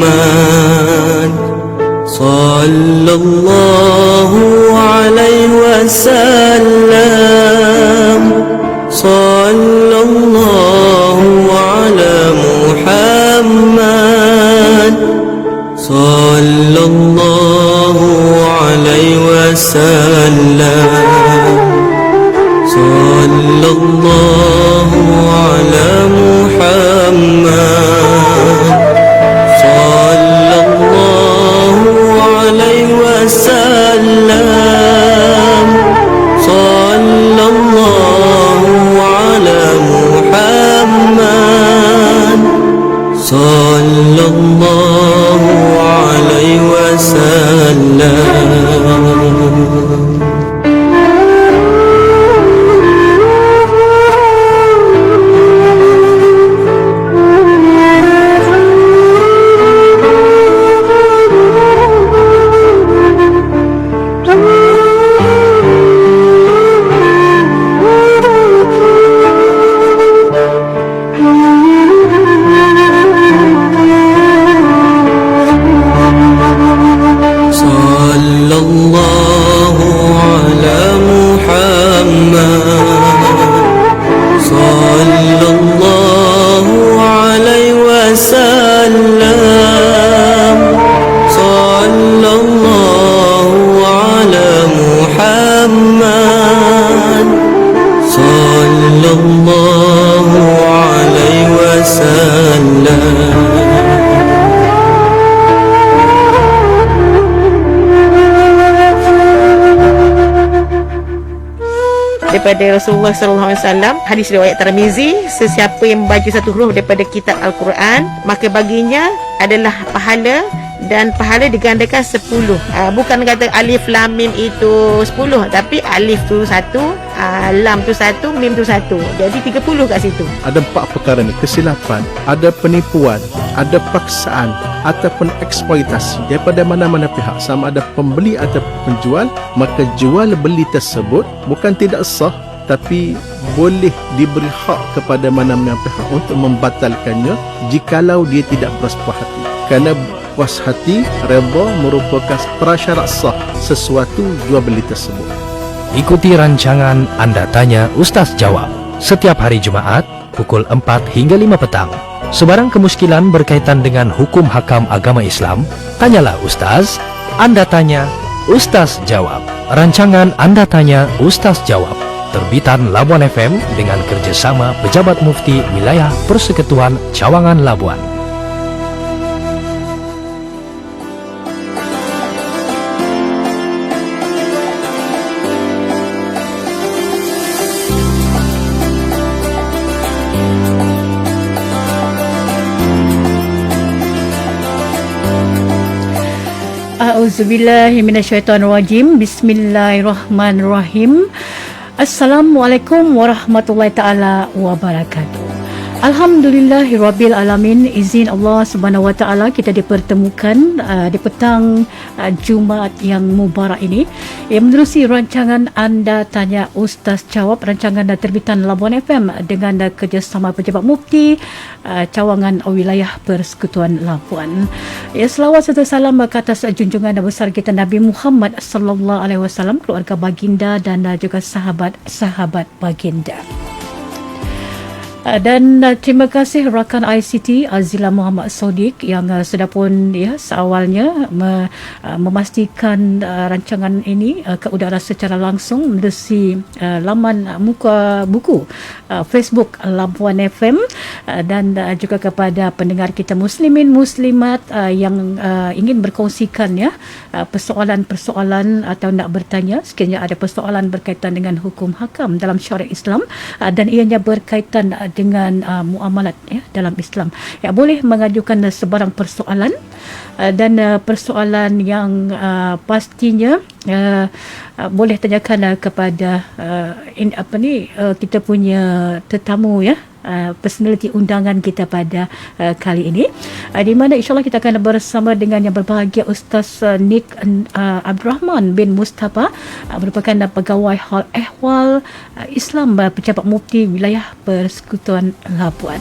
Muhammad sallallahu alaihi wasallam. Sallallahu ala Muhammad sallallahu alaihi wasallam. Sallallahu ala Muhammad sallallahu alaihi wasallam. Sallallahu ala Muhammad sallallahu alaihi wasallam. Daripada Rasulullah sallallahu alaihi wasallam, hadis riwayat Tirmizi, sesiapa yang membaca satu huruf daripada kitab Al-Quran, maka baginya adalah pahala, dan pahala digandakan 10. Bukan kata alif lam mim itu 10, tapi alif tu 1, lam tu 1, mim tu 1. Jadi 30 kat situ. Ada 4 perkara ni: kesilapan, ada penipuan, ada paksaan ataupun eksploitasi daripada mana-mana pihak, sama ada pembeli atau penjual. Maka jual beli tersebut bukan tidak sah, tapi boleh diberi hak kepada mana-mana pihak untuk membatalkannya jikalau dia tidak berpuas hati. Kerana puas hati, redha merupakan prasyarat sah sesuatu jual beli tersebut. Ikuti rancangan Anda Tanya Ustaz Jawab setiap hari Jumaat pukul 4 hingga 5 petang. Sebarang kemuskilan berkaitan dengan hukum hakam agama Islam, tanyalah Ustaz. Anda Tanya Ustaz Jawab. Rancangan Anda Tanya Ustaz Jawab, terbitan Labuan FM dengan kerjasama Pejabat Mufti Wilayah Persekutuan Cawangan Labuan. A'udzubillahi minasyaitonirrajim. Bismillahirrahmanirrahim. Assalamualaikum warahmatullahi taala wabarakatuh. Alhamdulillahirabbil alamin. Izin Allah Subhanahu wa taala kita dipertemukan di petang Jumaat yang mubarak ini, yang menerusi rancangan Anda Tanya Ustaz Jawab, rancangan terbitan Labuan FM dengan kerjasama Pejabat Mufti Cawangan Wilayah Persekutuan Labuan. Ya, selawat serta salam ke atas junjungan besar kita Nabi Muhammad sallallahu alaihi wasallam, keluarga baginda dan juga sahabat-sahabat baginda. Dan terima kasih rakan ICT Azila Muhammad Sodik yang sudah pun seawalnya memastikan rancangan ini ke udara secara langsung melalui laman muka buku Facebook Labuan FM, dan juga kepada pendengar kita muslimin muslimat yang ingin berkongsikan persoalan-persoalan atau nak bertanya sekiranya ada persoalan berkaitan dengan hukum hakam dalam syariat Islam dan ianya berkaitan dengan muamalat dalam Islam, boleh mengajukan sebarang persoalan, dan persoalan yang pastinya boleh tanyakan kepada kita punya tetamu, personality undangan kita pada kali ini, di mana insyaAllah kita akan bersama dengan yang berbahagia Ustaz Nik Abdul Rahman bin Mustafa, merupakan pegawai hal ehwal Islam Pejabat Mufti Wilayah Persekutuan Labuan.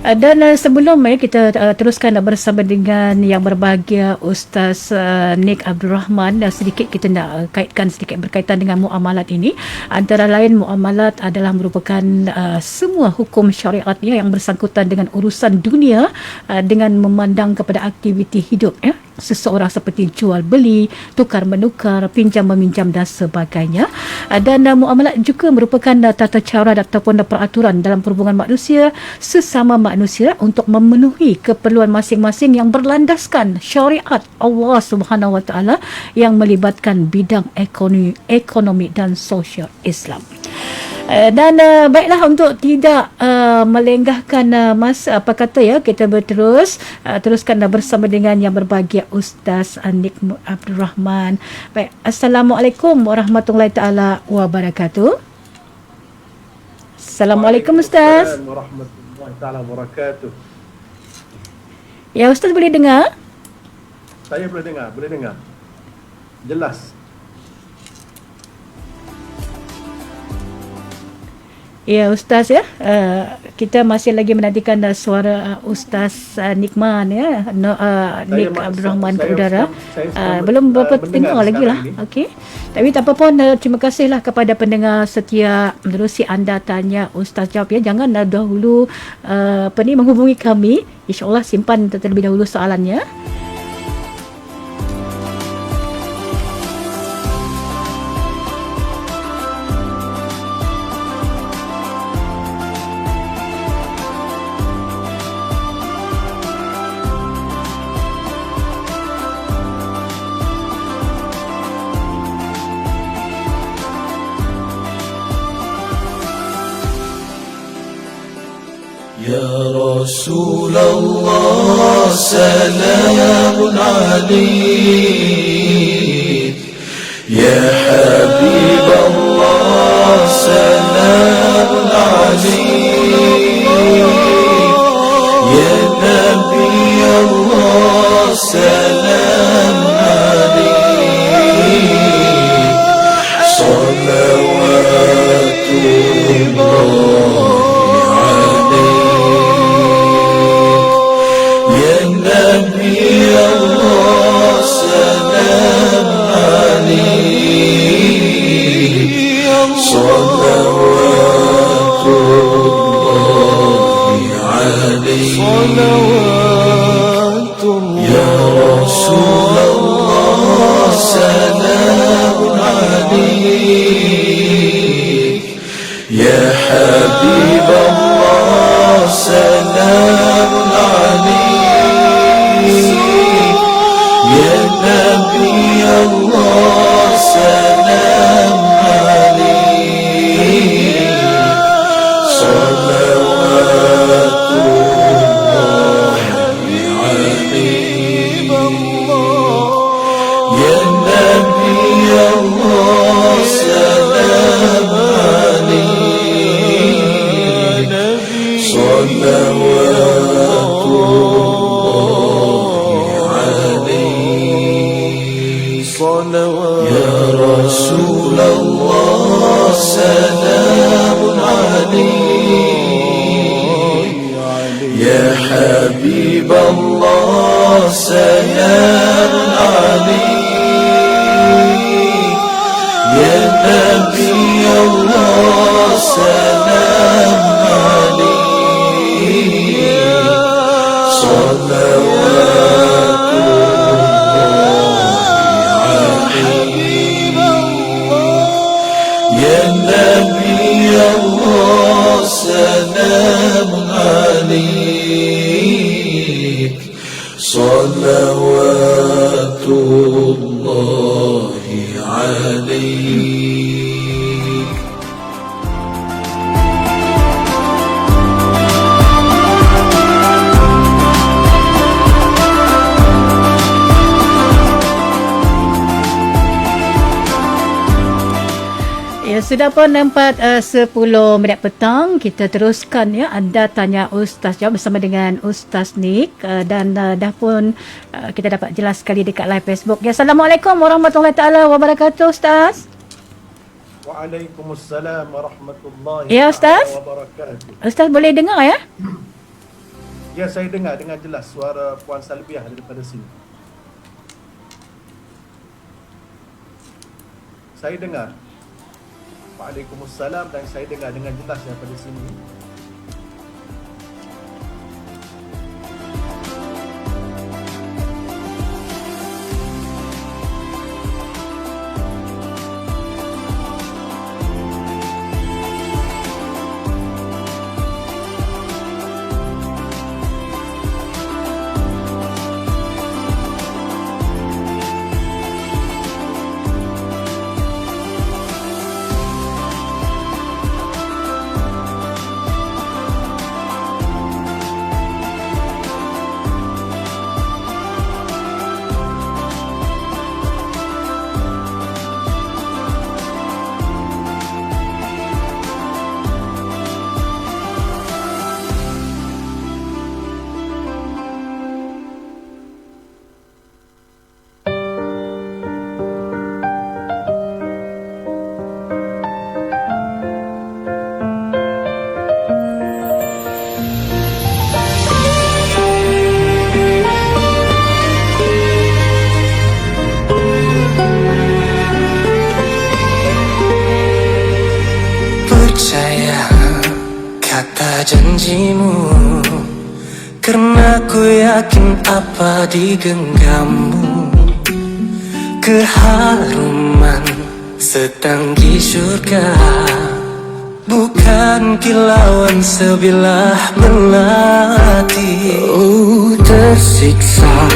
Dan sebelum kita teruskan bersama dengan yang berbahagia Ustaz Nik Abdul Rahman, sedikit kita nak kaitkan sedikit berkaitan dengan muamalat ini. Antara lain, muamalat adalah merupakan semua hukum syariatnya yang bersangkutan dengan urusan dunia, dengan memandang kepada aktiviti hidup seseorang seperti jual beli, tukar menukar, pinjam meminjam dan sebagainya. Dan muamalat juga merupakan tata cara ataupun peraturan dalam perhubungan manusia sesama manusia untuk memenuhi keperluan masing-masing yang berlandaskan syariat Allah Subhanahu Wa Taala yang melibatkan bidang ekonomi dan sosial Islam. Dan baiklah, untuk tidak melenggahkan masa, apa kata kita teruskan bersama dengan yang berbahagia Ustaz Nik Abdul Rahman. Baik, Assalamualaikum warahmatullahi taala wabarakatuh. Assalamualaikum Ustaz. Warahmatullahi taala wabarakatuh. Ya, Ustaz boleh dengar? Saya boleh dengar. Jelas. Ya Ustaz kita masih lagi menantikan suara Ustaz Nikman Nik Abdul Rahman ke udara. Belum berapa dengar lagi lah. Okey. Tapi tak apa pun, terima kasihlah kepada pendengar setia menerusi anda tanya Ustaz jawab Jangan dahulu menghubungi kami. InsyaAllah simpan terlebih dahulu soalannya. يا رسول الله سلام عليك يا حبيب الله سلام عليك يا نبي الله سلام عليك صلوات الله صلوات الله يا رسول الله سلام عليك يا حبيب الله سلام عليك يا نبي الله سلام عليك صلوات الله عليك يا نبي الله سلام عليك صلوات الله عليك يا رسول الله سلام عليك يا حبيب الله سلام عليك يا نبي الله سلام عليك صلوات الله عليك يا نبي الله سلام عليك صلوات الله عليك. Ya, sudah pun 4:10 petang. Kita teruskan anda tanya Ustaz jawab bersama dengan Ustaz Nik dan dah pun kita dapat jelas sekali dekat live Facebook. Ya, Assalamualaikum warahmatullahi taala wabarakatuh Ustaz. Waalaikumsalam warahmatullahi ya, Ustaz? wabarakatuh. Ustaz boleh dengar ya? Ya, saya dengar dengan jelas suara Puan Salbiah daripada sini. Saya dengar. Waalaikumsalam, dan saya dengar dengan jelas daripada sini. Percaya kata janjimu, karena ku yakin apa di genggammu. Keharuman setanggi surga, bukan kilauan sebilah melati. Oh, tersiksa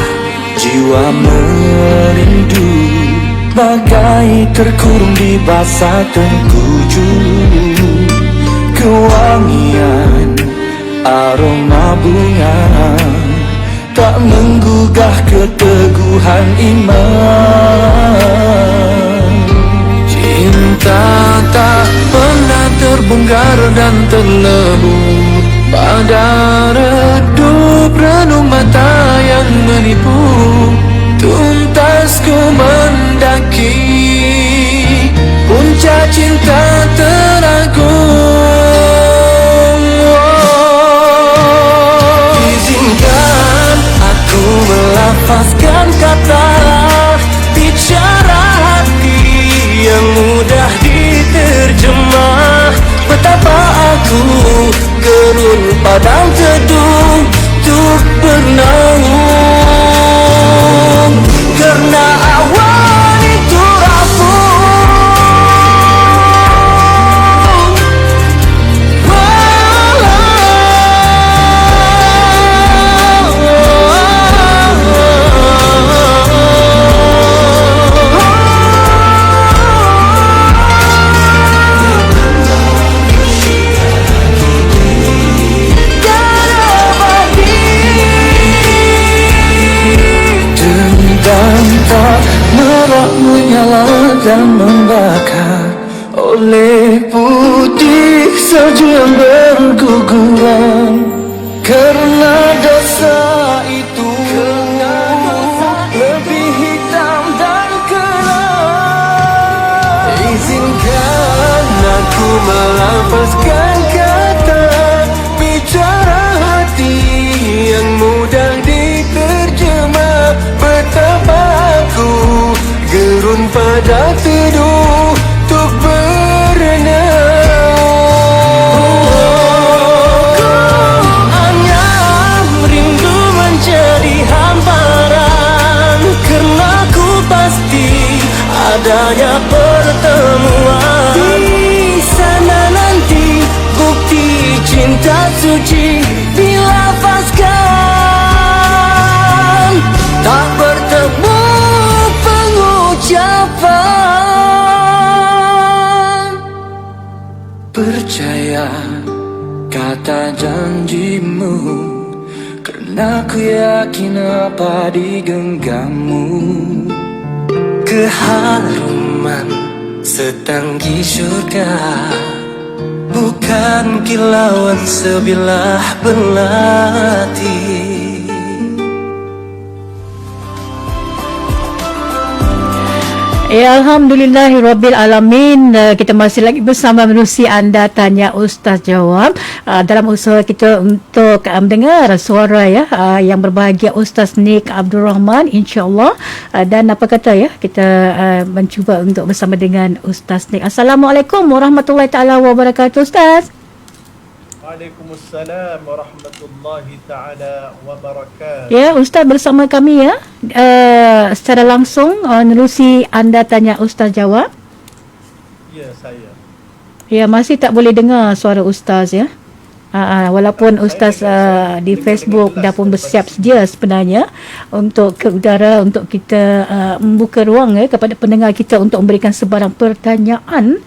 jiwa merindu, bagai terkurung di basah tengkuju. Kewangian aroma bunga tak menggugah keteguhan iman. Cinta tak pernah terbongkar dan terlebur pada redup renung mata yang menipu. Tuntas ku mendaki puncak cinta teragung. Izinkan aku melafazkan kata bicara hati yang mudah diterjemah. Betapa aku gerun padang teduh untuk bernaung, karena awan itu rapuh. Tak merak menyala dan membakar oleh putih salju yang berguguran. Karena dosa itu lebih hitam dan kelam. Izinkan aku melafazkan kata bicara hati yang mudah diterjemah. Betapa aku gerun pada teduh untuk berenang. Hanya rindu menjadi hamparan, karena ku pasti adanya pertemuan. Di sana nanti bukti cinta suci dilafazkan, tak bertemu pengucapan. Percaya kata janjimu, karena ku yakin apa di genggammu. Keharuman setanggi surga, bukan kilauan sebilah belati. Ya, Alhamdulillahirabbil alamin. Kita masih lagi bersama menerusi Anda Tanya Ustaz Jawab dalam usaha kita untuk mendengar suara yang berbahagia Ustaz Nik Abdul Rahman, insya-Allah. Dan apa kata kita mencuba untuk bersama dengan Ustaz Nik. Assalamualaikum warahmatullahi taala wabarakatuh, Ustaz. Waalaikumsalam warahmatullahi taala wabarakatuh. Ya, Ustaz bersama kami secara langsung menerusi Anda Tanya Ustaz Jawab. Ya, saya. Ya, masih tak boleh dengar suara Ustaz ya. Walaupun Ustaz di Facebook dah pun bersiap sedia sebenarnya untuk ke udara, untuk kita membuka ruang kepada pendengar kita untuk memberikan sebarang pertanyaan.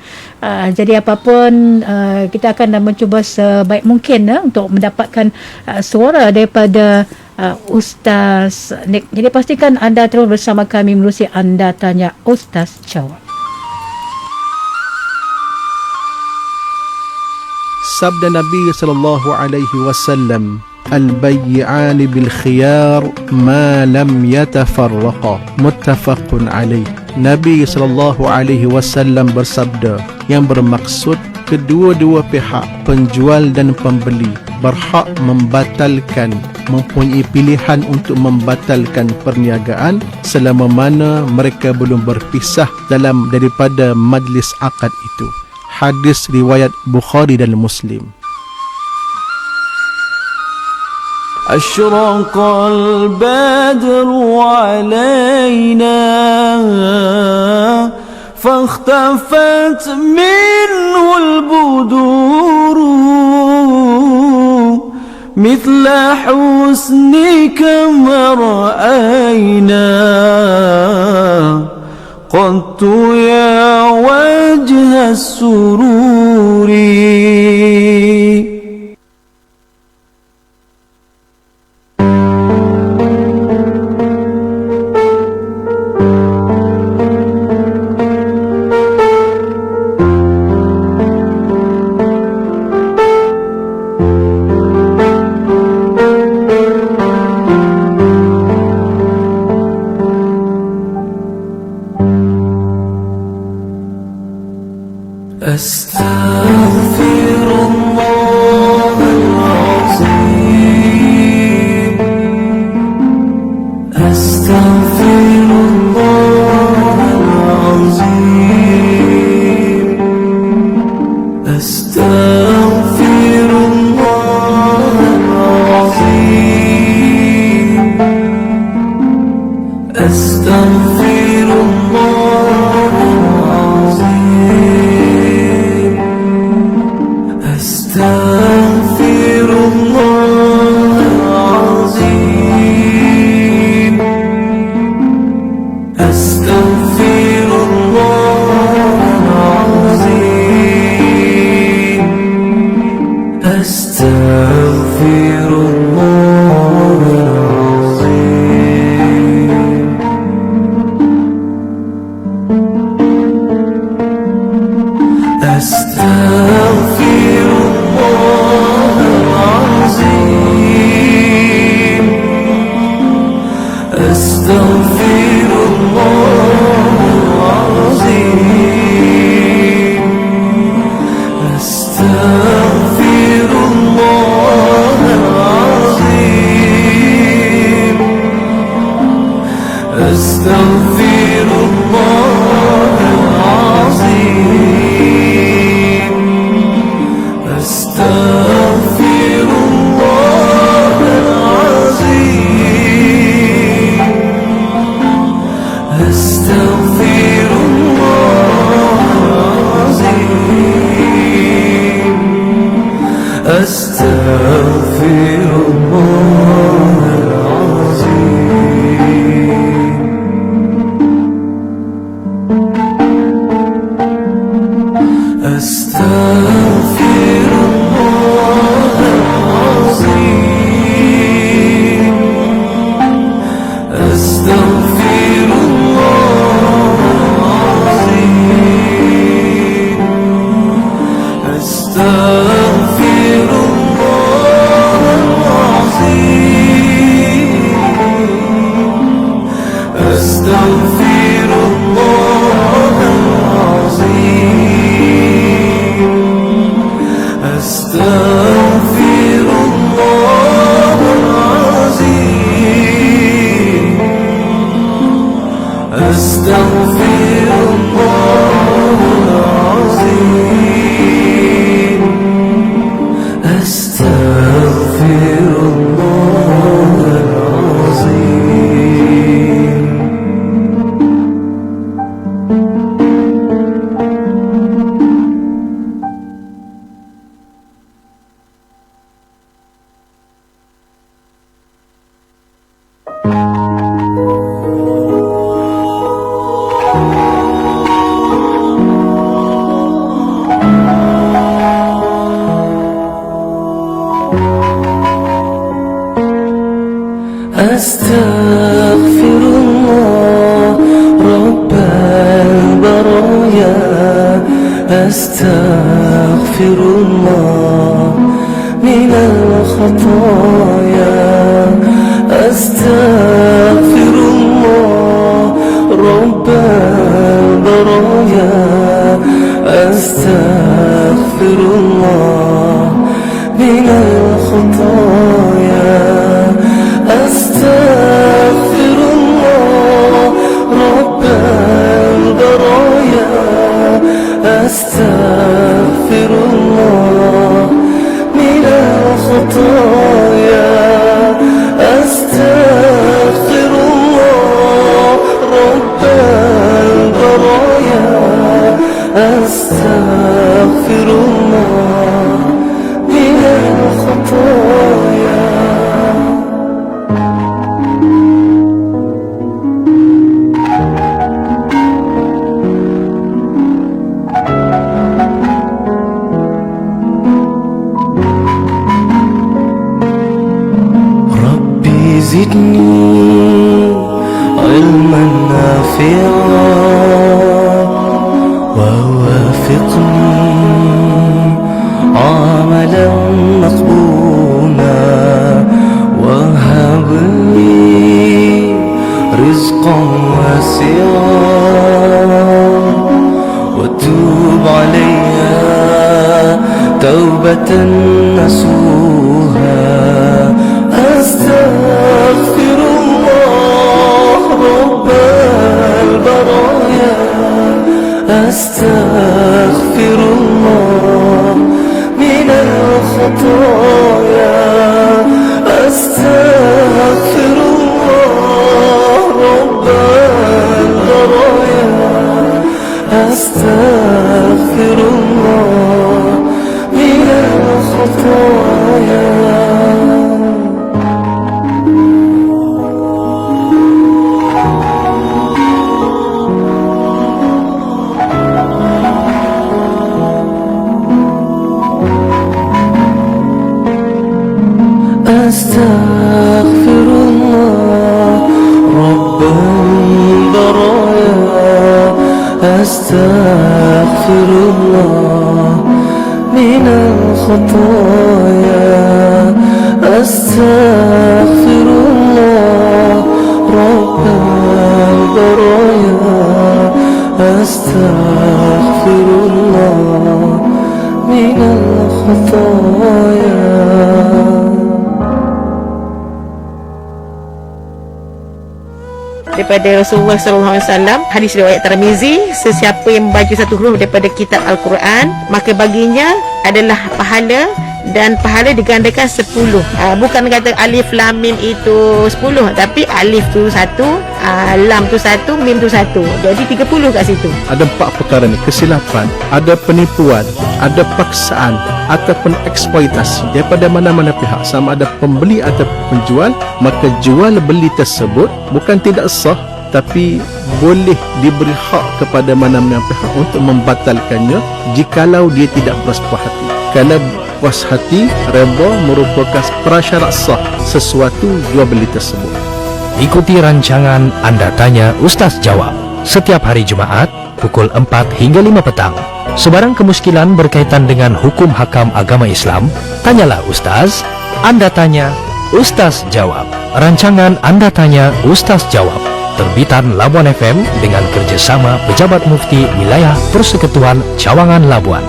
Jadi apapun kita akan mencuba sebaik mungkin untuk mendapatkan suara daripada Ustaz Nik. Jadi pastikan anda terus bersama kami menerusi Anda Tanya Ustaz Jawab. Sabda Nabi sallallahu alaihi wasallam, al-bay'an bil khiyar ma lam yatafarraqa, muttafaqun alaih. Nabi sallallahu alaihi wasallam bersabda, yang bermaksud kedua-dua pihak, penjual dan pembeli, berhak membatalkan, mempunyai pilihan untuk membatalkan perniagaan selama mana mereka belum berpisah daripada majlis akad itu. Hadis riwayat Bukhari dan Muslim. أشرق البدر علينا فاختفت منه البدور مثل حسنك ما رأينا قدت يا وجه السرور. أستغفر الله العظيم أستغفر الله العظيم أستغفر الله العظيم أستغفر الله العظيم أستغفر الله العظيم أستغفر الله العظيم أستغفر الله العظيم أستغفر الله العظيم أستغفر الله العظيم أستغفر الله العظيم أستغفر الله العظيم أستغفر الله العظيم أستغفر الله العظيم أستغفر الله العظيم أستغفر الله العظيم أستغفر الله العظيم أستغفر الله العظيم أستغفر الله العظيم أستغفر الله العظيم أستغفر الله العظيم أستغفر الله رب البرايا أستغفر الله من الخطايا أستغفر الله رب البرايا أستغفر الله من الخطايا أستغفر الله رب البرايا أستغفر الله من الخطايا أستغفر الله رب البرايا أستغفر الله من الخطايا زدني علما نافعا ووافقني عملا مقبولا وهب لي رزقا واسعا وتوب علي توبة نصوحا أستغفر الله رب البرايا أستغفر الله من الخطايا أستغفر الله رب البرايا أستغفر الله من الخطايا أستغفر الله رب البرايا أستغفر الله من الخطايا أستغفر الله رب البرايا أستغفر الله من الخطايا. Daripada Rasulullah SAW, hadis riwayat Tirmizi, sesiapa yang membaca satu huruf daripada kitab Al-Quran, maka baginya adalah pahala, dan pahala digandakan 10. Bukan kata alif lam mim itu 10, tapi alif tu 1, lam tu 1, mim tu 1. Jadi 30 kat situ. Ada 4 perkara ni: kesilapan, ada penipuan, ada paksaan ataupun eksploitasi daripada mana-mana pihak, sama ada pembeli atau penjual. Maka jual beli tersebut bukan tidak sah, tapi boleh diberi hak kepada mana-mana pihak untuk membatalkannya jikalau dia tidak berpuas hati. Kalau puas hati, redha merupakan prasyarat sah sesuatu jual beli tersebut. Ikuti rancangan Anda Tanya Ustaz Jawab setiap hari Jumaat pukul 4 hingga 5 petang. Sebarang kemuskilan berkaitan dengan hukum hakam agama Islam, tanyalah Ustaz. Anda Tanya Ustaz Jawab. Rancangan Anda Tanya Ustaz Jawab, terbitan Labuan FM dengan kerjasama Pejabat Mufti Wilayah Persekutuan Cawangan Labuan.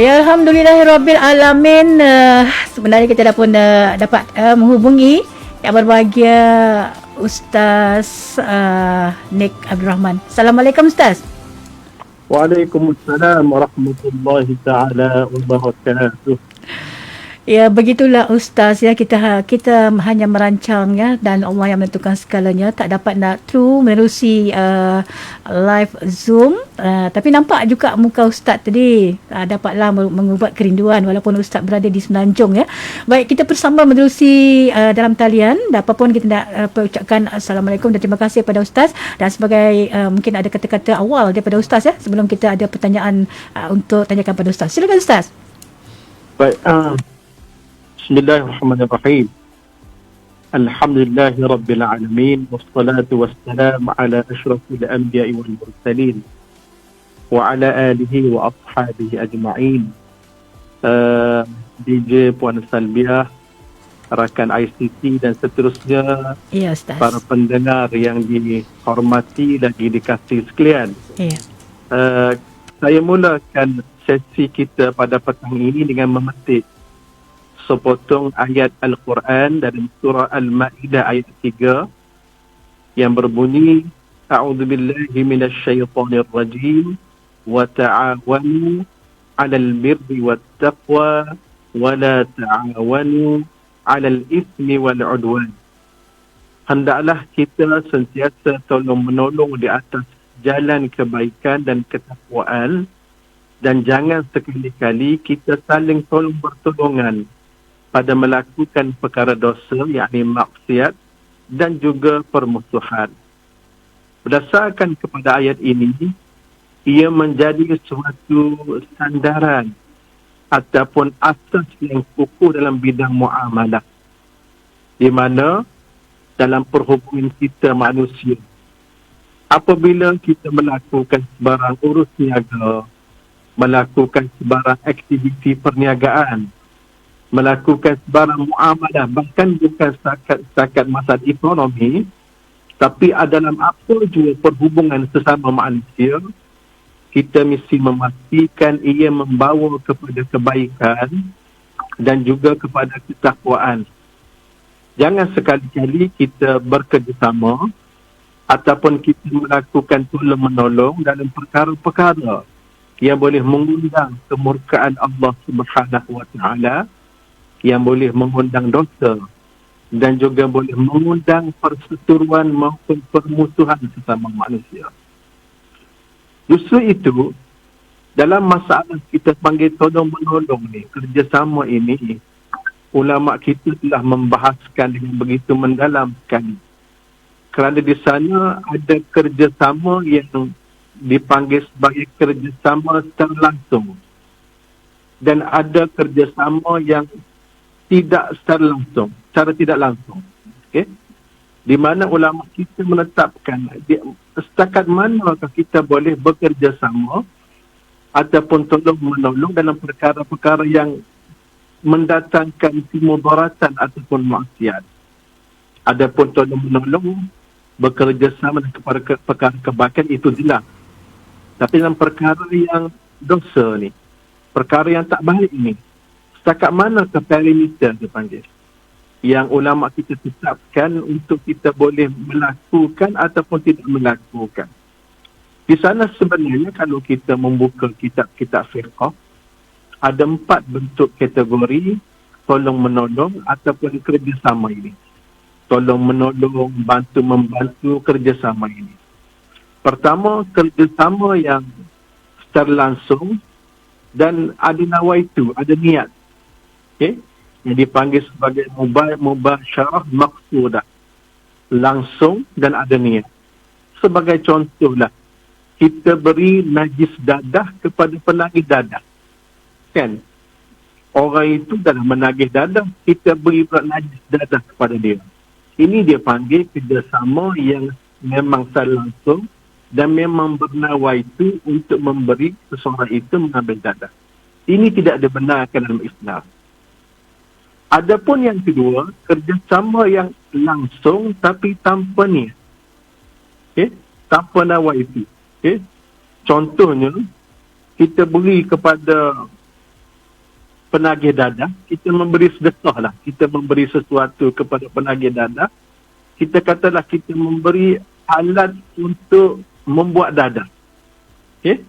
Ya, alhamdulillahirabbil alamin. Sebenarnya kita dah pun dapat menghubungi yang berbahagia Ustaz Nik Abdul Rahman. Assalamualaikum Ustaz. Waalaikumsalam warahmatullahi taala wabarakatuh. Ya, begitulah Ustaz ya, kita hanya merancang ya, dan Allah yang menentukan segalanya. Tak dapat nak through menerusi live Zoom, tapi nampak juga muka Ustaz tadi dapatlah mengubat kerinduan walaupun Ustaz berada di Semenanjung ya. Baik, kita bersama menerusi dalam talian. Apapun kita nak ucapkan Assalamualaikum dan terima kasih kepada Ustaz, dan sebagai mungkin ada kata-kata awal daripada Ustaz ya sebelum kita ada pertanyaan untuk tanyakan pada Ustaz. Silakan Ustaz. Baik, Bismillahirrahmanirrahim. Alhamdulillahi Rabbil Alamin. Wassalatu wassalam ala ashrafil anbiya'i wal mursalin. Wa ala alihi wa ashabihi ajma'in. DJ Puan Salbiah, rakan ICT dan seterusnya. Ya Ustaz. Para pendengar yang dihormati dan dikasihi sekalian. Ya. Saya mulakan sesi kita pada petang ini dengan memetik sepotong ayat Al-Quran dalam surah Al-Ma'idah ayat 3 yang berbunyi A'udzubillahi minasyaitonir rajim wa ta'awanu 'alal birri wat taqwa wa la ta'awanu 'alal itsmi wal 'udwan. Hendaklah kita sentiasa tolong menolong di atas jalan kebaikan dan ketakwaan, dan jangan sekali-kali kita saling tolong bertolongan pada melakukan perkara dosa, yakni maksiat dan juga permusuhan. Berdasarkan kepada ayat ini, ia menjadi suatu sandaran ataupun asas yang kukuh dalam bidang muamalah, di mana dalam perhubungan kita manusia, apabila kita melakukan sebarang urus niaga, melakukan sebarang aktiviti perniagaan, melakukan sebarang muamalah, bahkan bukan setakat masalah ekonomi, tapi dalam apa juga perhubungan sesama manusia, kita mesti memastikan ia membawa kepada kebaikan dan juga kepada ketakwaan. Jangan sekali-kali kita bekerjasama ataupun kita melakukan tolong-menolong dalam perkara-perkara yang boleh mengundang kemurkaan Allah Subhanahu wa taala, yang boleh mengundang dosa dan juga boleh mengundang perseteruan maupun permusuhan sesama manusia. Justru itu, dalam masalah kita panggil tolong-menolong ni, kerjasama ini, ulama kita telah membahaskan dengan begitu mendalam sekali. Kerana di sana ada kerjasama yang dipanggil sebagai kerjasama secara langsung, dan ada kerjasama yang tidak secara langsung, secara tidak langsung. Okay? Di mana ulama kita menetapkan setakat manakah kita boleh bekerjasama ataupun tolong menolong dalam perkara-perkara yang mendatangkan mudaratan ataupun maksiat. Adapun tolong menolong bekerjasama kepada perkara kebaikan itu jelas. Tapi dalam perkara yang dosa ni, perkara yang tak baik ni, setakat mana ke perimeter dipanggil yang ulama kita tetapkan untuk kita boleh melakukan ataupun tidak melakukan. Di sana sebenarnya kalau kita membuka kitab-kitab fiqh, ada 4 bentuk kategori tolong menolong ataupun kerjasama ini. Tolong menolong, bantu-membantu kerjasama ini. Pertama, kerjasama yang secara langsung dan ada nawaitu, ada niat. Okay? Yang dipanggil sebagai mubasyarah maqsudah, langsung dan ada niat. Sebagai contohlah, kita beri najis dadah kepada penagih dadah, kan? Orang itu dalam menagih dadah, kita beri najis dadah kepada dia. Ini dia panggil kerjasama yang memang secara langsung dan memang bernawaitu untuk memberi seseorang itu mengambil dadah. Ini tidak dibenarkan dalam Islam. Adapun yang kedua, kerjasama yang langsung tapi tanpa niat. Okay? Tanpa nawaitu. Okay? Contohnya, kita beri kepada penagih dadah, kita memberi sedekah lah. Kita memberi sesuatu kepada penagih dadah. Kita katalah kita memberi alat untuk membuat dadah. Okay?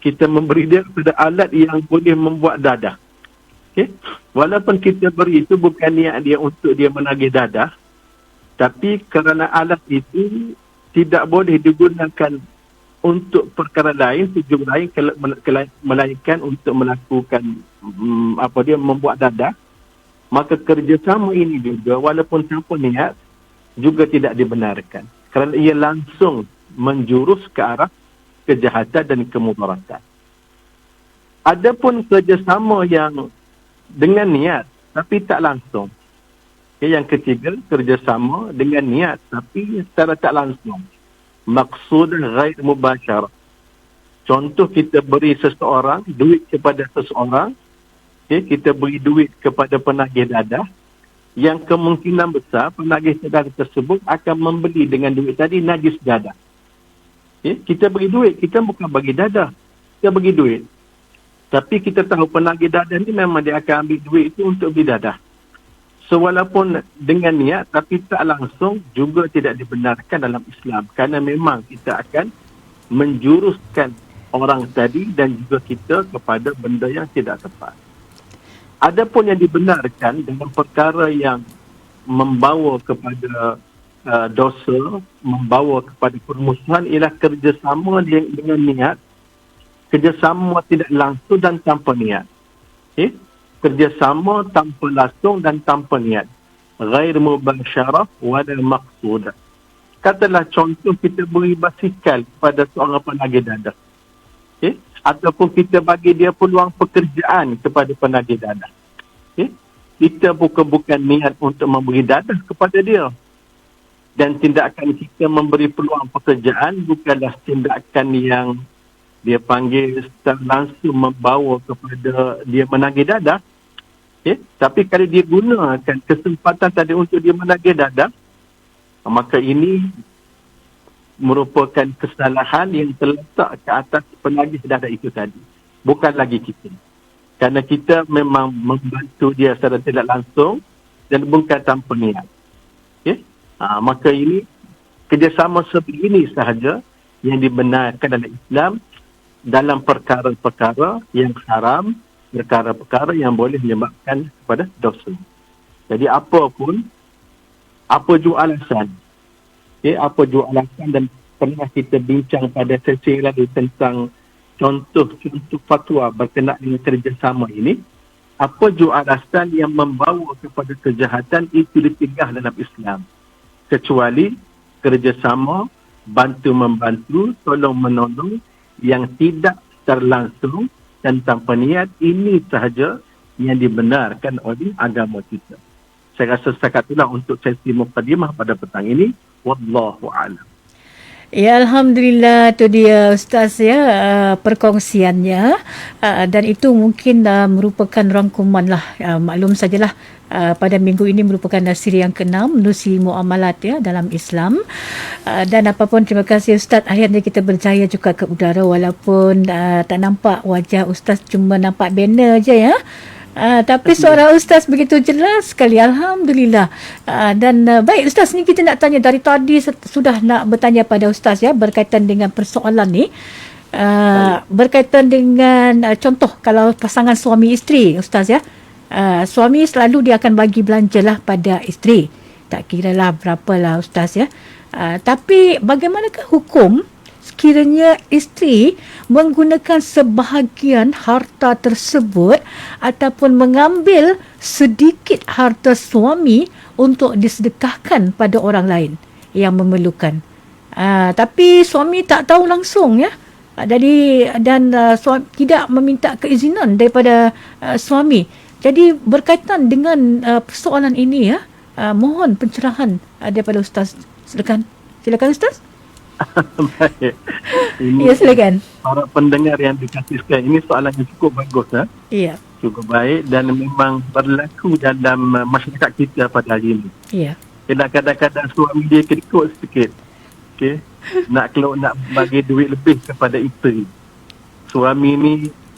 Kita memberi dia kepada alat yang boleh membuat dadah. Okay? Walaupun kita beri itu bukan niat dia untuk dia menagih dadah, tapi kerana alat itu tidak boleh digunakan untuk perkara lain, tujuan lain melainkan untuk melakukan membuat dadah, maka kerjasama ini juga walaupun tanpa niat juga tidak dibenarkan kerana ia langsung menjurus ke arah kejahatan dan kemudaratan. Adapun kerjasama yang dengan niat tapi tak langsung. Yang ketiga, kerjasama dengan niat tapi secara tak langsung. Maksud ghair mubasyarah. Contoh, kita beri seseorang duit kepada seseorang, kita beri duit kepada penagih dadah, yang kemungkinan besar penagih dadah tersebut akan membeli dengan duit tadi najis dadah. Kita beri duit, kita bukan bagi dadah, kita bagi duit. Tapi kita tahu penagih dadah ni memang dia akan ambil duit itu untuk beli dadah. So walaupun dengan niat tapi tak langsung juga tidak dibenarkan dalam Islam, kerana memang kita akan menjuruskan orang tadi dan juga kita kepada benda yang tidak tepat. Adapun yang dibenarkan dalam perkara yang membawa kepada dosa, membawa kepada permusuhan, ialah kerjasama dengan niat, kerjasama tidak langsung dan tanpa niat. Kerjasama tanpa langsung dan tanpa niat. Ghair mubasyarah wala maqsudah. Katalah contoh, kita beri basikal kepada seorang penagih dadah. Ataupun kita bagi dia peluang pekerjaan kepada penagih dadah. Kita bukan niat untuk memberi dadah kepada dia. Dan tindakan kita memberi peluang pekerjaan bukanlah tindakan yang dia panggil secara langsung membawa kepada dia menagih dadah. Tapi kalau dia gunakan kesempatan tadi untuk dia menagih dadah, maka ini merupakan kesalahan yang terletak ke atas penagih dadah itu tadi. Bukan lagi kita. Kerana kita memang membantu dia secara tidak langsung dan bukan tanpa niat. Maka ini kerjasama seperti ini sahaja yang dibenarkan dalam Islam dalam perkara-perkara yang haram, perkara-perkara yang boleh menyebabkan kepada dosa. Jadi apa jua alasan, apa jua alasan, dan pernah kita bincang pada sesi lalu tentang contoh fatwa berkenaan dengan kerjasama ini, apa jua alasan yang membawa kepada kejahatan itu ditinggal dalam Islam, kecuali kerjasama, bantu-membantu, tolong-menolong yang tidak terlangsung dan tanpa niat, ini sahaja yang dibenarkan oleh agama kita. Saya rasa setakat itulah untuk sesi mukadimah pada petang ini. Wallahu a'lam. Ya, Alhamdulillah, tu dia Ustaz perkongsiannya, dan itu mungkin merupakan rangkuman lah. Maklum sajalah, pada minggu ini merupakan siri yang ke-6 menerusi muamalat dalam Islam, dan apapun, terima kasih Ustaz, akhirnya kita berjaya juga ke udara walaupun tak nampak wajah Ustaz, cuma nampak banner je tapi suara Ustaz begitu jelas sekali, Alhamdulillah. Dan baik Ustaz, ni kita nak tanya, dari tadi sudah nak bertanya pada Ustaz berkaitan dengan persoalan ni, berkaitan dengan contoh kalau pasangan suami isteri Ustaz suami selalu dia akan bagi belanjalah pada isteri, tak kira lah berapalah Ustaz tapi bagaimanakah hukum sekiranya isteri menggunakan sebahagian harta tersebut ataupun mengambil sedikit harta suami untuk disedekahkan pada orang lain yang memerlukan, tapi suami tak tahu langsung jadi, dan suami tidak meminta keizinan daripada suami. Jadi berkaitan dengan persoalan ini mohon pencerahan daripada Ustaz. Silakan Ustaz. Baik. Ini silakan. Para pendengar yang dikasihkan, ini soalan yang cukup bagus. Ya. Cukup baik dan memang berlaku dalam masyarakat kita pada hari ini. Ya. Kadang-kadang suami dia kedekut sikit. Nak bagi duit lebih kepada isteri. Suami ni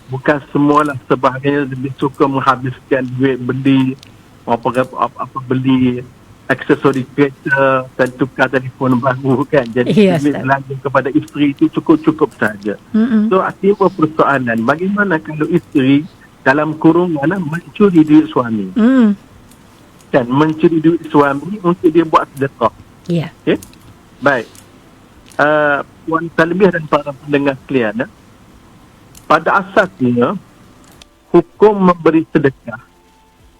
Bukan semualah, sebahagiannya lebih suka menghabiskan duit beli beli aksesori kereta dan tukar telefon baru kan. Jadi Yes, duit belanja kepada isteri itu cukup saja. So timbul persoalan, bagaimana kalau isteri dalam kurungan mencuri duit suami, kan, mencuri duit suami untuk dia buat sedekah. Ya. Okay? Baik. Puan Talbih dan para pendengar sekalian, pada asasnya hukum memberi sedekah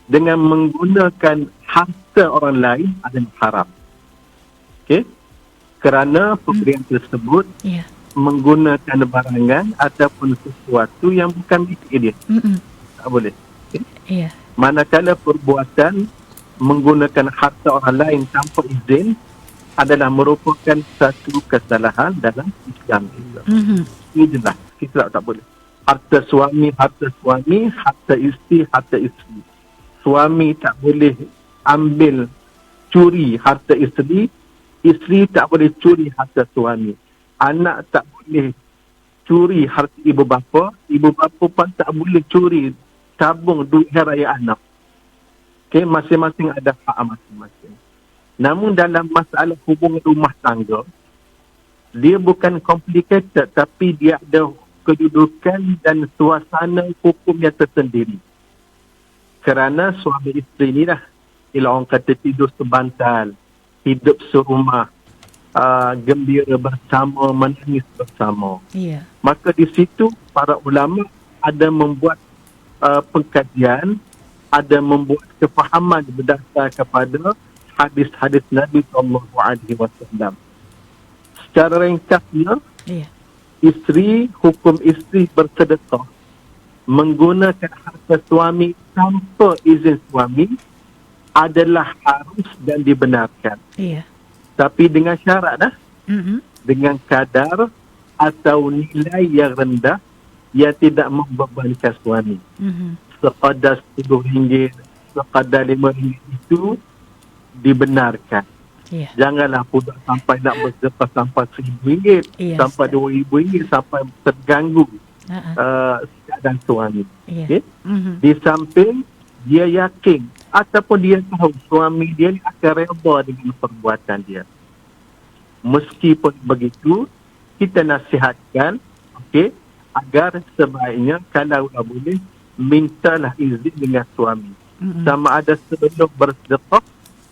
dengan menggunakan harta orang lain adalah haram. Okey? Kerana pemberian tersebut Ya. menggunakan barangan ataupun sesuatu yang bukan milik dia. Tak boleh. Okay? Ya. Manakala perbuatan menggunakan harta orang lain tanpa izin adalah merupakan satu kesalahan dalam Islam juga. Ini jelas. Kita tak boleh. Harta suami, harta isteri. Suami tak boleh ambil, curi harta isteri tak boleh curi harta suami. Anak tak boleh curi harta ibu bapa pun tak boleh curi tabung duit hari raya anak. Okay, masing-masing ada hak masing-masing. Namun dalam masalah hubungan rumah tangga, dia bukan complicated, tapi dia ada kedudukan dan suasana hukum yang tersendiri. Kerana suami isteri ni lah, bila orang kata tidur sebantal, hidup serumah, gembira bersama, menangis bersama. Ya. Maka di situ para ulama ada membuat pengkajian, ada membuat kefahaman berdasar kepada hadis-hadis Nabi SAW. Secara ringkasnya, Ya. hukum isteri bersedekah menggunakan harta suami tanpa izin suami adalah harus dan dibenarkan. Ya. Tapi dengan syarat dengan kadar atau nilai yang rendah yang tidak membebankan suami. Sekadar RM10, sekadar RM5 itu dibenarkan. Ya. Janganlah pula sampai nak bersedekah sampai RM1,000, Yes, sampai RM2,000, sampai terganggu keadaan suami. Ya. Okay? Di samping dia yakin ataupun dia tahu suami dia ni akan reda dengan perbuatan dia. Meskipun begitu, kita nasihatkan, okey, agar sebaiknya kalau boleh mintalah izin dengan suami. Sama ada sebelum bersedekah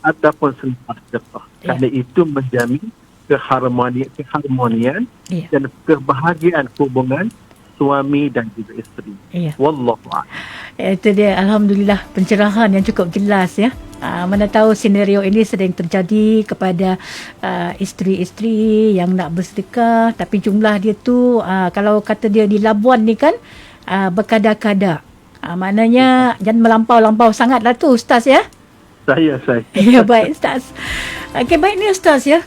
ataupun selepas sedekah. Ya. Kerana itu menjamin keharmonian Ya. dan kebahagiaan hubungan suami dan juga isteri. Ya. Wallahu a'lam. Itu dia, alhamdulillah, pencerahan yang cukup jelas ya. Mana tahu senario ini sedang terjadi kepada isteri-isteri yang nak bersedekah, tapi jumlah dia tu kalau kata dia di Labuan ni kan berkadar-kadar. Maknanya jangan melampau-lampau sangatlah tu Ustaz ya. Saya. Ya, baik Ustaz. Okey, baik ni Ustaz ya.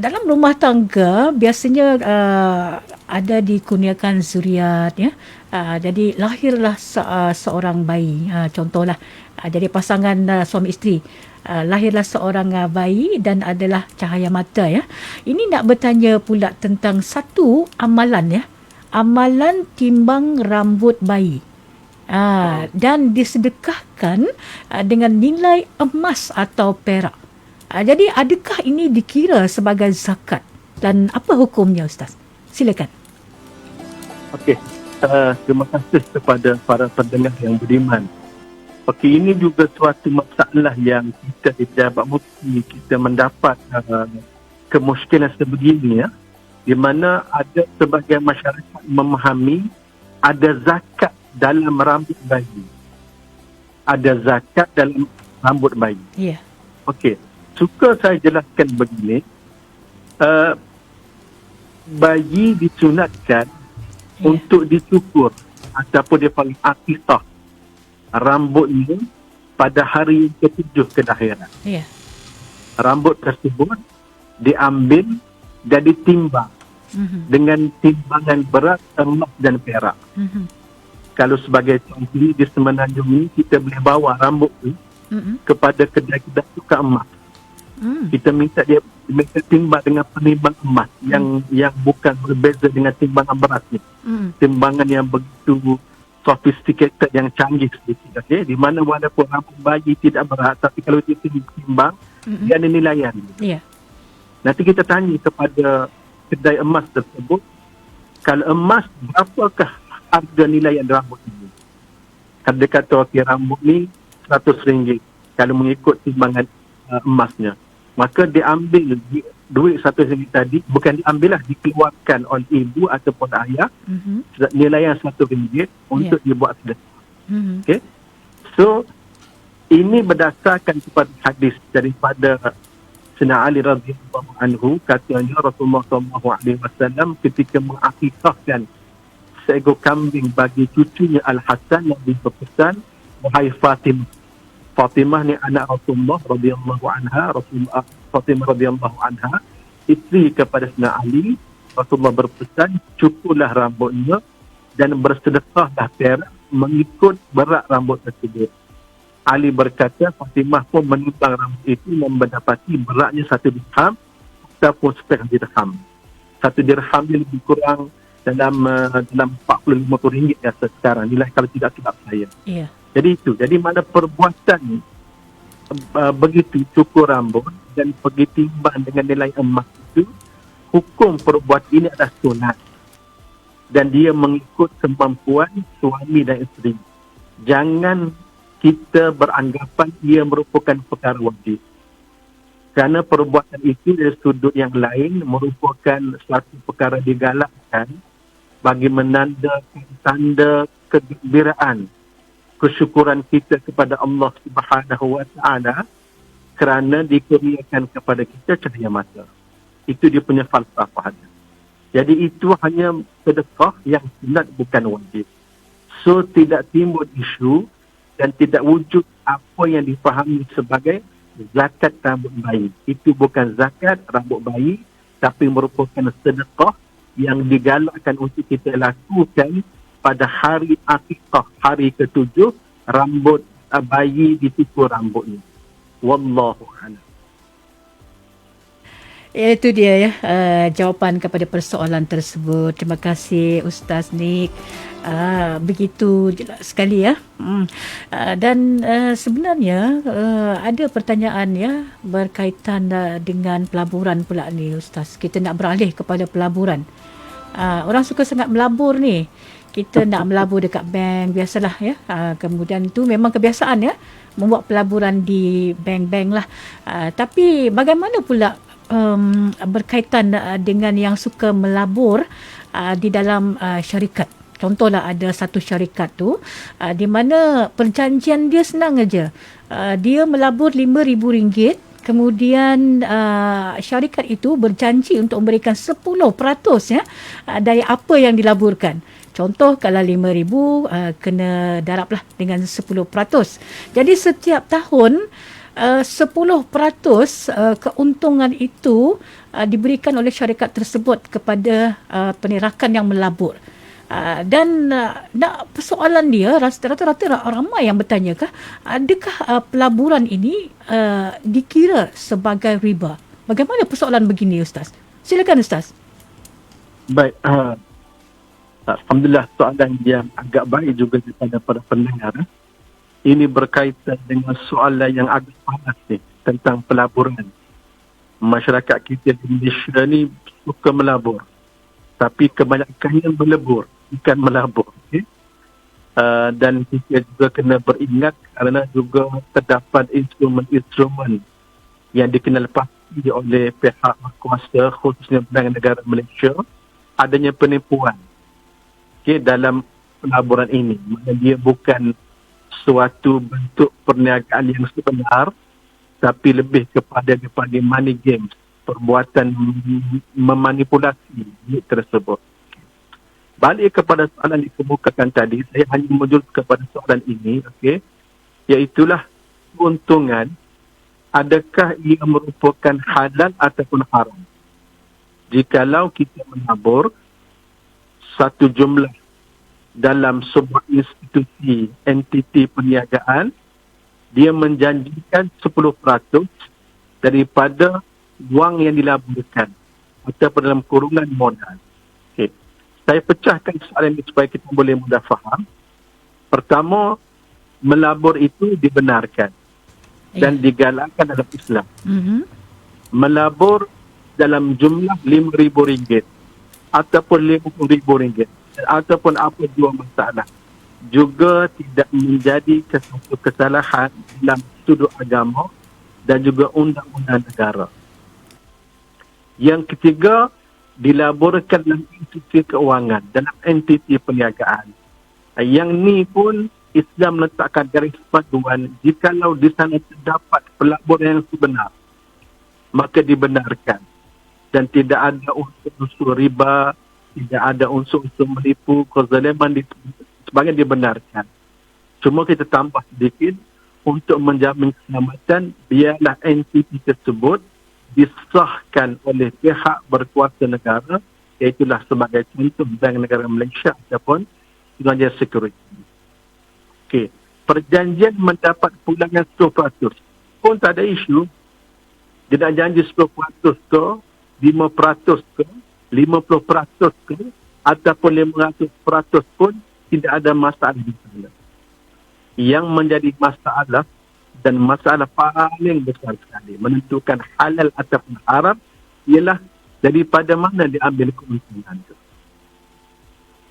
Dalam rumah tangga biasanya ada dikurniakan zuriat ya. Jadi lahirlah seorang bayi. Contohlah jadi pasangan suami isteri. Lahirlah seorang bayi dan adalah cahaya mata ya. Ini nak bertanya pula tentang satu amalan ya. Amalan timbang rambut bayi. Dan disedekahkan dengan nilai emas atau perak. Jadi adakah ini dikira sebagai zakat dan apa hukumnya Ustaz? Silakan. Okey. Terima kasih kepada para pendengar yang beriman. Okey, ini juga suatu masalah yang kita di Pejabat Mufti kita mendapat kemusykilan sebegini ya, di mana ada sebagian masyarakat memahami ada zakat dalam rambut bayi. Ada zakat dalam rambut bayi. Ya. Okey. Suka saya jelaskan begini. Bayi disunatkan untuk dicukur ataupun dia panggil akikah rambutnya pada hari yang ke-7 kelahiran. Ya. Rambut tersebut diambil dan ditimbang dengan timbangan berat emas dan perak. Kalau sebagai contoh di Semenanjung ini kita boleh bawa rambut tu kepada kedai-kedai tukar emas. Kita minta timbang dengan penimbang emas yang bukan berbeza dengan timbangan beras ni. Timbangan yang begitu sophisticated, yang canggih sedikit, okey, di mana walaupun rambut bayi tidak berat, tapi kalau dia timbang, dia ada nilaian. Ya. Nanti kita tanya kepada kedai emas tersebut, kalau emas, berapakah harga nilaian rambut ini? Kalau dia kata, okey, rambut ni RM100 kalau mengikut timbangan emasnya, maka dia ambil duit RM100 tadi, bukan diambil lah, dikeluarkan oleh ibu ataupun ayah, nilaian RM100 untuk dibuat sedekah. Okay? So, ini berdasarkan kepada hadis daripada Sayyidina Ali radhiyallahu anhu, katanya Rasulullah SAW ketika mengakikahkan seekor kambing bagi cucunya Al-Hasan yang berpesan, wahai Fatimah ni anak Rasulullah radhiyallahu anha, Fatimah radhiyallahu anha, isteri kepada Sayyidina Ali. Rasulullah berpesan, cukurlah rambutnya dan bersedekahlah perak mengikut berat rambut tersebut. Ali berkata, Fatimah pun menimbang rambut itu dan mendapati beratnya 1 dirham ataupun setengah dirham. 1 dirham dia lebih kurang dalam 40-50 ringgit ya sekarang. Nilai kalau tidak silap saya. Ya. Jadi itu. Jadi mana perbuatan begitu cukur rambut dan pergi timbang dengan nilai emas itu, hukum perbuatan ini adalah sunat. Dan dia mengikut kemampuan suami dan isteri. Jangan kita beranggapan ia merupakan perkara wajib. Kerana perbuatan itu dari sudut yang lain merupakan suatu perkara digalakkan bagi menandakan tanda kegembiraan, kesyukuran kita kepada Allah Subhanahu wa taala kerana dikurniakan kepada kita cahaya mata. Itu dia punya falsafahnya. Jadi itu hanya sedekah yang sunat, bukan wajib. So tidak timbul isu dan tidak wujud apa yang difahami sebagai zakat rambut bayi. Itu bukan zakat rambut bayi, tapi merupakan sedekah yang digalakkan untuk kita lakukan pada hari akikah, hari ke-7, rambut bayi ditukur rambutnya. Wallahu a'lam. Itu dia ya, jawapan kepada persoalan tersebut. Terima kasih Ustaz Nik. Begitu jelas sekali ya. Dan sebenarnya ada pertanyaan ya berkaitan dengan pelaburan pula ni Ustaz. Kita nak beralih kepada pelaburan. Orang suka sangat melabur ni. Kita nak melabur dekat bank, biasalah ya. Kemudian itu memang kebiasaan ya, membuat pelaburan di bank-bank lah. Tapi bagaimana pula berkaitan dengan yang suka melabur di dalam syarikat? Contohlah ada satu syarikat tu di mana perjanjian dia senang aja. Dia melabur RM5,000, kemudian syarikat itu berjanji untuk memberikan 10% ya dari apa yang dilaburkan. Contoh kalau RM5,000 kena darablah dengan 10%. Jadi setiap tahun 10% keuntungan itu diberikan oleh syarikat tersebut kepada penerakan yang melabur. Dan nak persoalan dia, rata-rata ramai yang bertanya, adakah pelaburan ini dikira sebagai riba? Bagaimana persoalan begini Ustaz? Silakan Ustaz. Baik, alhamdulillah, soalan yang agak baik juga daripada para pendengar. Ini berkaitan dengan soalan yang agak panas ni tentang pelaburan. Masyarakat kita di Malaysia ni suka melabur, tapi kebanyakannya berlebur, bukan melabur. Okay? Dan kita juga kena beringat kerana juga terdapat instrumen-instrumen yang dikenal pasti oleh pihak berkuasa, khususnya Bank Negara Malaysia, adanya penipuan dalam pelaburan ini. Maksudnya dia bukan suatu bentuk perniagaan yang sebenar, tapi lebih kepada money games, perbuatan memanipulasi duit tersebut. Balik kepada soalan yang dikemukakan tadi, saya hanya menunjuk kepada soalan ini, iaitulah keuntungan, adakah ia merupakan halal ataupun haram? Jikalau kita menabur satu jumlah dalam sebuah institusi, entiti perniagaan, dia menjanjikan 10%, daripada wang yang dilaburkan ataupun dalam kurungan modal. Okay. Saya pecahkan soalan ini supaya kita boleh mudah faham. Pertama, melabur itu dibenarkan dan digalakkan dalam Islam. Melabur dalam jumlah RM5,000 ataupun RM50,000 ataupun apa jua masalah juga tidak menjadi sesuatu kesalahan dalam sudut agama dan juga undang-undang negara. Yang ketiga, dilaburkan dalam entiti keuangan, dalam entiti perniagaan. Yang ni pun Islam letakkan garis paduan, jikalau di sana terdapat pelaburan yang sebenar, maka dibenarkan. Dan tidak ada unsur-unsur riba, tidak ada unsur-unsur menipu, kezaliman, sebagainya dibenarkan. Cuma kita tambah sedikit, untuk menjamin keselamatan, biarlah entiti tersebut disahkan oleh pihak berkuasa negara, iaitulah sebagai contoh Bank Negara Malaysia ataupun Suruhanjaya Security. Okey, perjanjian mendapat pulangan 10% pun tak ada isu. Dia nak janji 10% ke, 5% ke, 50% ke, ataupun 500% pun tidak ada masalah di sana. Yang menjadi masalah dan masalah paling besar sekali menentukan halal ataupun haram ialah daripada mana diambil keuntungan itu.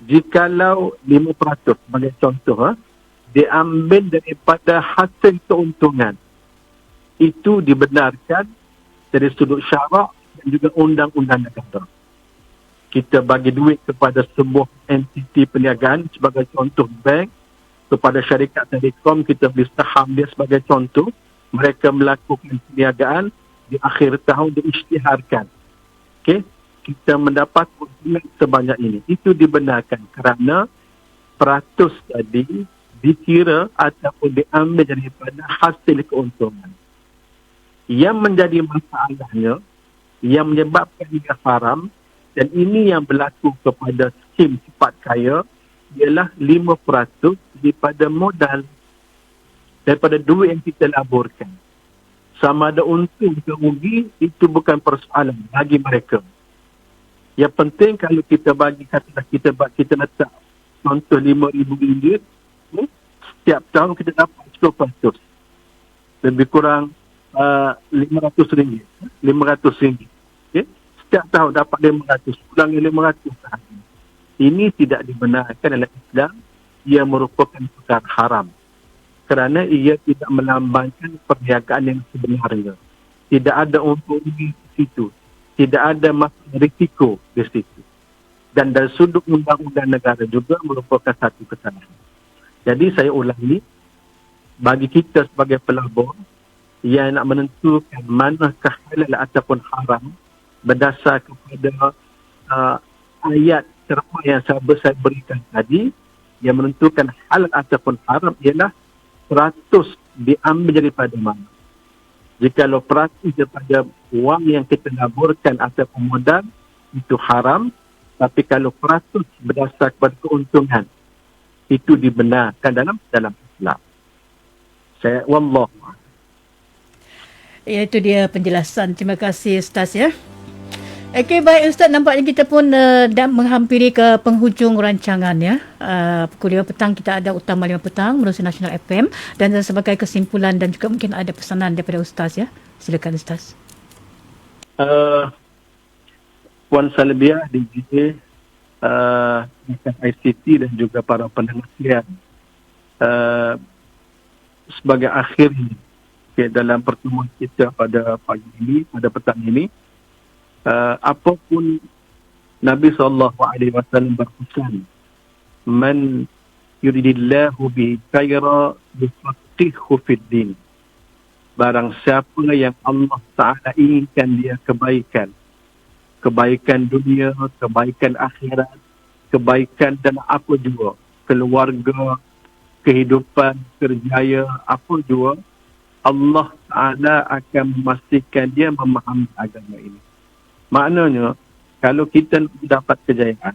Jikalau 5% sebagai contoh, diambil daripada hasil keuntungan, itu dibenarkan dari sudut syarak dan juga undang-undang negara. Kita bagi duit kepada sebuah entiti perniagaan sebagai contoh bank, kepada syarikat telekom kita beli saham dia sebagai contoh, mereka melakukan perniagaan di akhir tahun diisytiharkan. Okey, kita mendapat keuntungan sebanyak ini. Itu dibenarkan kerana peratus tadi dikira ataupun diambil daripada hasil keuntungan. Yang menjadi masalahnya, yang menyebabkan dia haram, dan ini yang berlaku kepada skim cepat kaya, ialah 5% daripada modal, daripada duit yang kita laburkan. Sama ada untung ke rugi, itu bukan persoalan bagi mereka. Yang penting kalau kita bagi, katalah kita letak contoh RM5,000, setiap tahun kita dapat 10%. Lebih kurang RM500. RM500. Okay? Setiap tahun dapat 500, kurang 500 sehari. Ini tidak dibenarkan dalam Islam. Ia merupakan perkara haram. Kerana ia tidak melambangkan perniagaan yang sebenarnya. Tidak ada untung di situ. Tidak ada masalah risiko di situ. Dan dari sudut undang-undang negara juga merupakan satu kesalahan. Jadi saya ulangi, bagi kita sebagai pelabur yang nak menentukan manakah halal ataupun haram berdasar kepada ayat terma yang saya berikan tadi, yang menentukan halal ataupun haram ialah 100 diambil daripada mana. Jikalau 100 daripada wang yang kita laburkan ataupun modal, itu haram. Tapi kalau 100 berdasar kepada keuntungan, itu dibenarkan dalam Islam. Wallah. Ya, itu dia penjelasan. Terima kasih Ustaz ya. Okey, baik Ustaz, nampaknya kita pun dah menghampiri ke penghujung rancangan ya. Pukul 5 petang kita ada Utama 5 petang melalui Nasional FM, dan sebagai kesimpulan dan juga mungkin ada pesanan daripada Ustaz ya. Silakan Ustaz. Puan Salbiah, DJ, ICT dan juga para pendengar sekalian. Sebagai akhir ini, dalam pertemuan kita pada pagi ini, pada petang ini, apapun Nabi SAW berpesan, man yuridillahu bihi khayra yufaqqihhu fid din. Barang siapa yang Allah Ta'ala inginkan dia kebaikan, kebaikan dunia, kebaikan akhirat, kebaikan dan apa jua, keluarga, kehidupan, kerjaya, apa jua, Allah Ta'ala akan memastikan dia memahami agama ini. Maknanya, kalau kita dapat kejayaan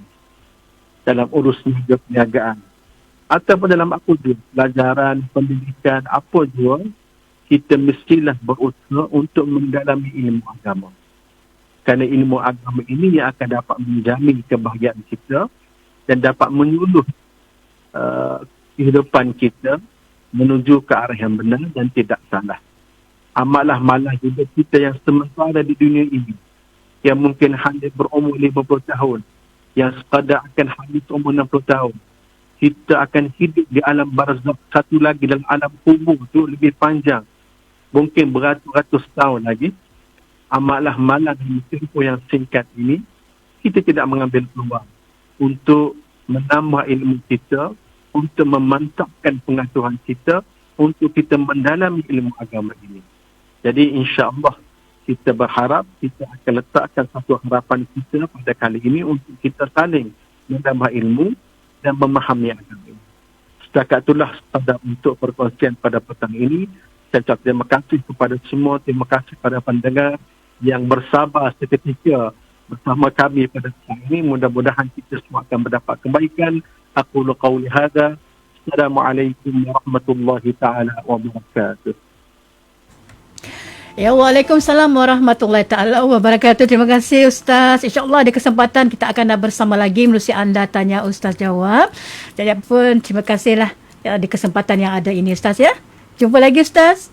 dalam urus perniagaan ataupun dalam apa jua, pelajaran, pendidikan, apa jua, kita mestilah berusaha untuk mendalami ilmu agama. Kerana ilmu agama ini yang akan dapat menjamin kebahagiaan kita dan dapat menyuluh kehidupan kita menuju ke arah yang benar dan tidak salah. Amalah-malah juga kita yang sementara di dunia ini, yang mungkin hanya berumur 50 tahun, yang sekadar akan habis umur 60 tahun. Kita akan hidup di alam barzakh, satu lagi dalam alam kubur tu lebih panjang. Mungkin beratus-ratus tahun lagi. Amalah-malah dan tempoh yang singkat ini, kita tidak mengambil peluang untuk menambah ilmu kita, untuk memantapkan pengetahuan kita, untuk kita mendalami ilmu agama ini. Jadi insya-Allah kita berharap kita akan letakkan satu harapan kita pada kali ini untuk kita saling menambah ilmu dan memahami agama ini. Setakat itulah sekadar untuk perkongsian pada petang ini. Saya ucap terima kasih kepada semua, terima kasih kepada pendengar yang bersabar seketika bersama kami pada petang ini. Mudah-mudahan kita semua akan mendapat kebaikan. Aku qauli hadza. Assalamualaikum warahmatullahi taala wabarakatuh. Ya, Waalaikumsalam warahmatullahi taala wabarakatuh. Terima kasih Ustaz. InsyaAllah ada kesempatan kita akan bersama lagi melalui anda tanya Ustaz jawab. Jadi pun terima kasihlah ya, di kesempatan yang ada ini Ustaz ya. Jumpa lagi Ustaz.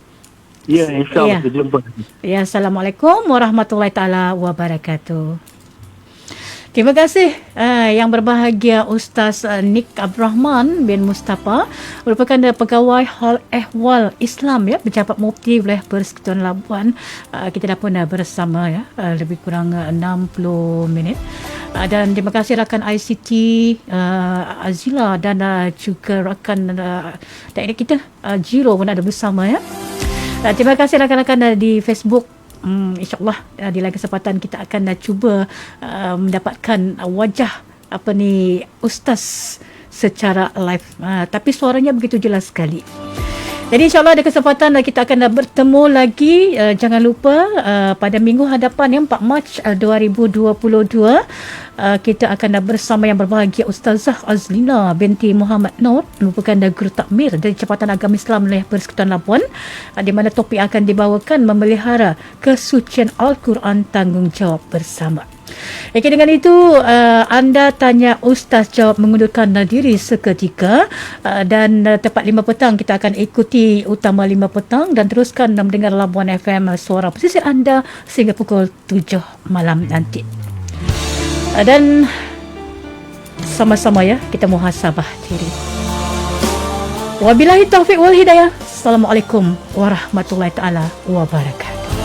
Ya, insyaAllah Ya. jumpa lagi. Ya, Assalamualaikum warahmatullahi taala wabarakatuh. Terima kasih yang berbahagia Ustaz Nik Abdurrahman bin Mustafa, merupakan pegawai Hal Ehwal Islam ya, Pejabat Mufti Wilayah Persekutuan Labuan. Kita dah pun bersama ya, lebih kurang 60 minit. Dan terima kasih rakan ICT Azila dan juga rakan teknik kita Jiro pun ada bersama ya. Terima kasih rakan-rakan di Facebook. InsyaAllah di lain kesempatan kita akan cuba mendapatkan wajah Ustaz secara live, tapi suaranya begitu jelas sekali. Jadi insyaAllah ada kesempatan kita akan bertemu lagi. Jangan lupa pada minggu hadapan yang 4 Mac 2022 kita akan bersama yang berbahagia Ustazah Azlina binti Muhammad Nur, merupakan guru takmir dari Jabatan Agama Islam Wilayah Persekutuan Labuan, di mana topik akan dibawakan memelihara kesucian Al-Quran, tanggungjawab bersama. Okey, dengan itu anda tanya Ustaz jawab mengundurkan diri seketika, dan tepat 5 petang kita akan ikuti utama 5 petang dan teruskan mendengar Labuan FM, suara pesisir anda sehingga pukul 7 malam nanti. Dan sama-sama ya kita muhasabah diri. Wabillahi taufiq wal hidayah. Assalamualaikum warahmatullahi taala wabarakatuh.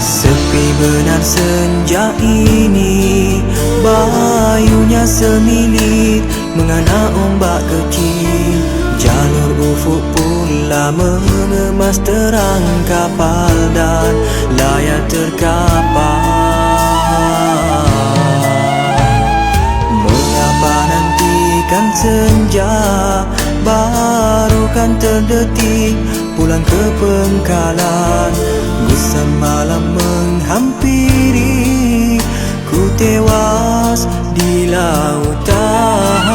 Sepi benar senja ini, bayunya semilit mengana ombak kecil. Jalur ufuk pula mengemas terang kapal dan layar terkapar. Mengapa nantikan senja baru kan terdetik pulang ke pengkalan. Gusam malam menghampiri, ku tewas di lautan.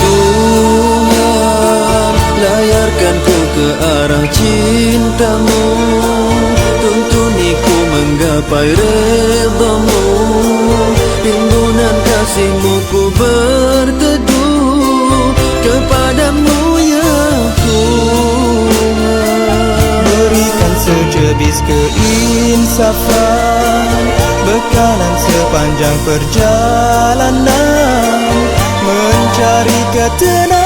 Tuhan, layarkan ku ke arah cintamu, tuntuniku menggapai redamu. Timbunan kasihmu ku berteduh kepadamu ya Tuhan. Berikan sejebis keinsafan, bekalan sepanjang perjalanan mencari ketenangan.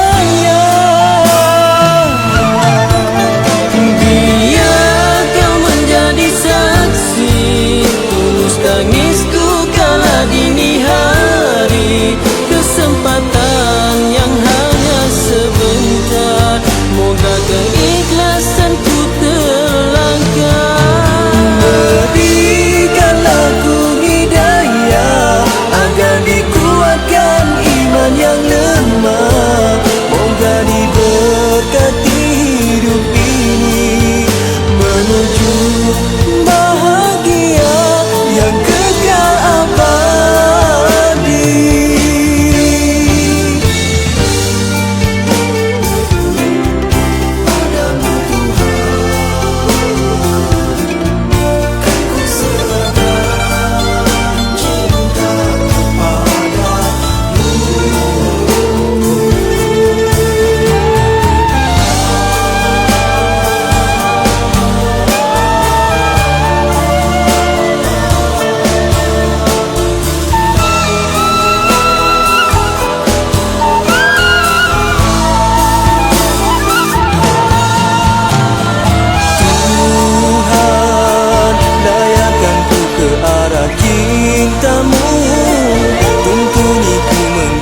Biar kau menjadi saksi tulus tangisku kala dini hari, kesempatan yang hanya sebentar. Moga keikhlasanku terlangkah. Berikanlah ku hidayah agar dikuatkan iman yang lemah.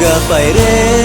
gapai